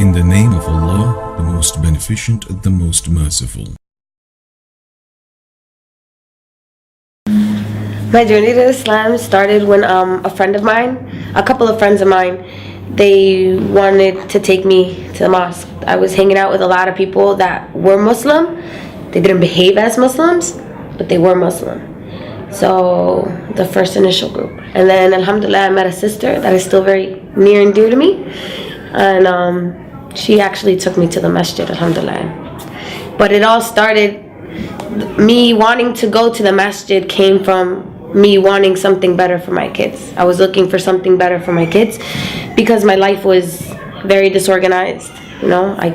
In the name of Allah, the most beneficent, the most merciful. My journey to Islam started when a couple of friends of mine, they wanted to take me to the mosque. I was hanging out with a lot of people that were Muslim. They didn't behave as Muslims, but they were Muslim. So the first initial group. And then alhamdulillah, I met a sister that is still very near and dear to me. And she actually took me to the masjid, alhamdulillah. But it all started, me wanting to go to the masjid came from me wanting something better for my kids. I was looking for something better for my kids because my life was very disorganized. You know, I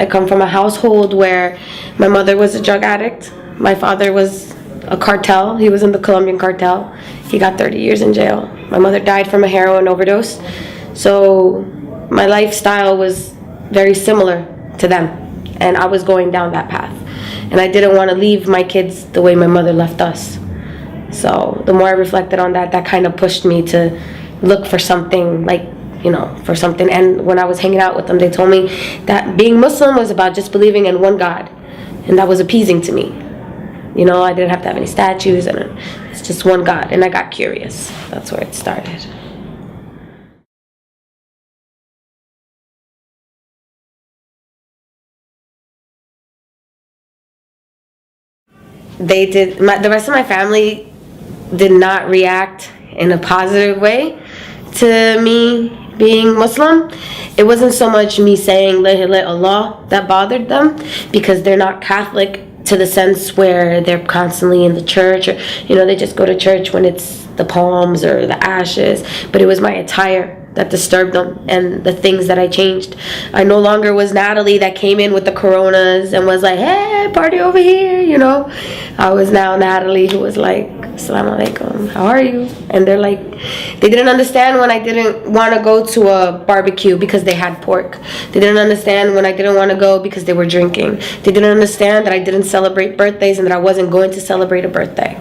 come from a household where my mother was a drug addict. My father was a cartel. He was in the Colombian cartel. He got 30 years in jail. My mother died from a heroin overdose. So my lifestyle was very similar to them, and I was going down that path. And I didn't want to leave my kids the way my mother left us. So the more I reflected on that, that kind of pushed me to look for something, like, you know, for something. And when I was hanging out with them, they told me that being Muslim was about just believing in one God. And that was appeasing to me. You know, I didn't have to have any statues, and it's just one God. And I got curious. That's where it started. The rest of my family did not react in a positive way to me being Muslim. It wasn't so much me saying La ilaha illallah that bothered them, because they're not Catholic to the sense where they're constantly in the church, or, you know, they just go to church when it's the palms or the ashes. But it was my attire that disturbed them, and the things that I changed. I no longer was Natalie that came in with the coronas and was like, hey, party over here, you know. I was now Natalie who was like, assalamu alaikum, how are you? And they're like, they didn't understand when I didn't want to go to a barbecue because they had pork. They didn't understand when I didn't want to go because they were drinking. They didn't understand that I didn't celebrate birthdays and that I wasn't going to celebrate a birthday.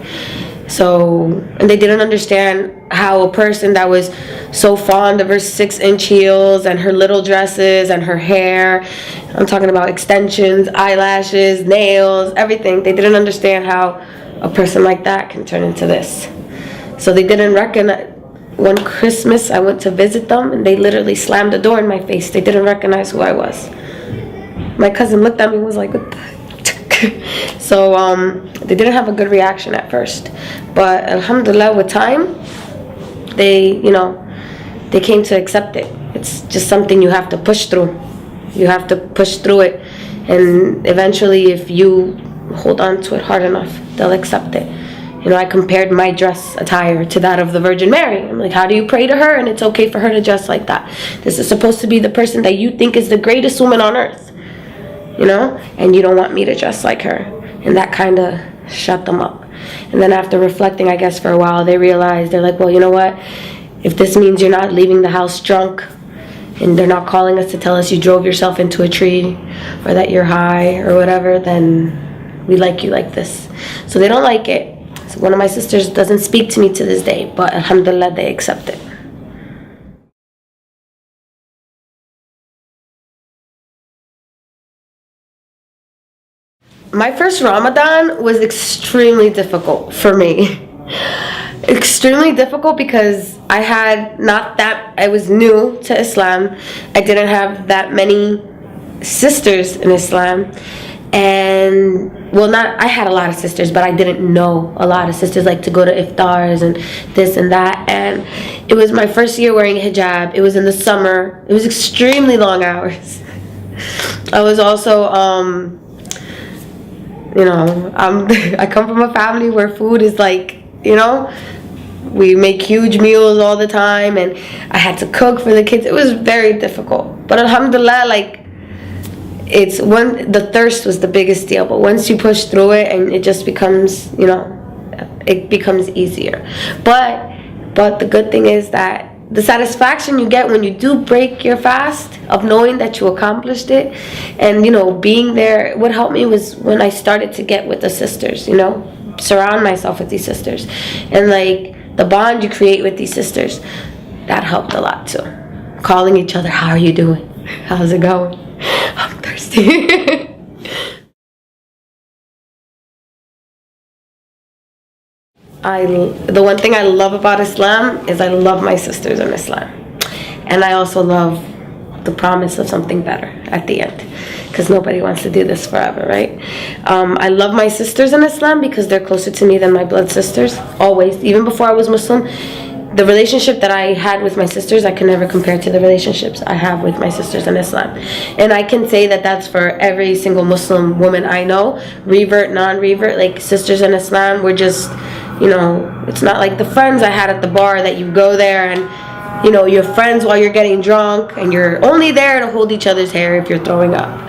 So, and they didn't understand how a person that was so fond of her 6-inch heels and her little dresses and her hair, I'm talking about extensions, eyelashes, nails, everything. They didn't understand how a person like that can turn into this. So they didn't recognize. One Christmas I went to visit them and they literally slammed the door in my face. They didn't recognize who I was. My cousin looked at me and was like, what the heck? So they didn't have a good reaction at first, but alhamdulillah, with time they, you know, they came to accept it. It's just something you have to push through. You have to push through it, and eventually if you hold on to it hard enough, they'll accept it. You know, I compared my dress attire to that of the Virgin Mary. I'm like, how do you pray to her and it's okay for her to dress like that? This is supposed to be the person that you think is the greatest woman on earth, you know, and you don't want me to dress like her. And that kind of shut them up. And then after reflecting, I guess, for a while, they realized, they're like, well, you know what, if this means you're not leaving the house drunk, and they're not calling us to tell us you drove yourself into a tree, or that you're high or whatever, then we like you like this. So they don't like it. So one of my sisters doesn't speak to me to this day, but alhamdulillah, they accept it. My first Ramadan was extremely difficult for me. Extremely difficult because I was new to Islam. I didn't have that many sisters in Islam. And, well, I had a lot of sisters, but I didn't know a lot of sisters, like to go to iftars and this and that. And it was my first year wearing hijab. It was in the summer. It was extremely long hours. I was also, you know, I come from a family where food is like, you know, we make huge meals all the time, and I had to cook for the kids. It was very difficult. But alhamdulillah, like, the thirst was the biggest deal. But once you push through it, and it just becomes, you know, it becomes easier. But the good thing is that the satisfaction you get when you do break your fast, of knowing that you accomplished it, and, you know, being there. What helped me was when I started to get with the sisters, you know, surround myself with these sisters, and like the bond you create with these sisters, that helped a lot too. calling each other, how are you doing? How's it going? I'm thirsty. The one thing I love about Islam is I love my sisters in Islam. And I also love the promise of something better at the end, because nobody wants to do this forever, right? I love my sisters in Islam because they're closer to me than my blood sisters, always. Even before I was Muslim, the relationship that I had with my sisters, I can never compare to the relationships I have with my sisters in Islam. And I can say that that's for every single Muslim woman I know, revert, non-revert, like sisters in Islam. We're just, it's not like the friends I had at the bar that you go there and you're friends while you're getting drunk and you're only there to hold each other's hair if you're throwing up.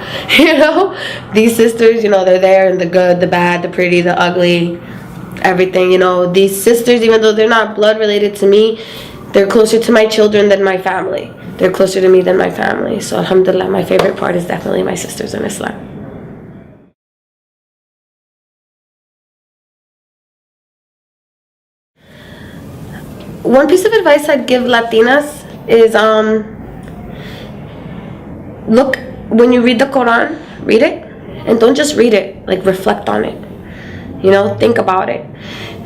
These sisters, they're there in the good, the bad, the pretty, the ugly, everything. These sisters, even though they're not blood related to me, they're closer to my children than my family. They're closer to me than my family. So alhamdulillah, my favorite part is definitely my sisters in Islam. One piece of advice I'd give Latinas is look, when you read the Quran, read it, and don't just read it, like reflect on it. Think about it.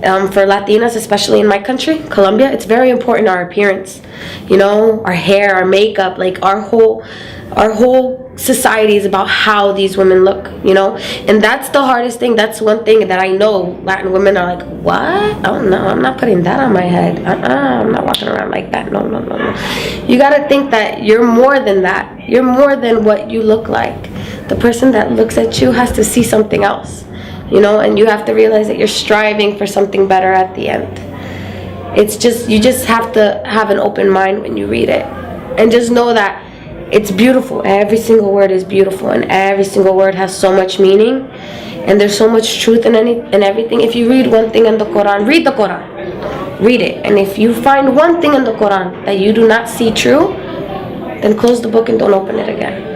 For Latinas, especially in my country, Colombia, it's very important, our appearance, our hair, our makeup, like our whole society is about how these women look, and that's the hardest thing. That's one thing that I know Latin women are like, what? Oh no, I'm not putting that on my head. I'm not walking around like that. No. You gotta think that you're more than that. You're more than what you look like. The person that looks at you has to see something else, and you have to realize that you're striving for something better at the end. You just have to have an open mind when you read it, and just know that it's beautiful. Every single word is beautiful, and every single word has so much meaning, and there's so much truth in everything. If you read one thing in the Quran, read the Quran. Read it. And if you find one thing in the Quran that you do not see true, then close the book and don't open it again.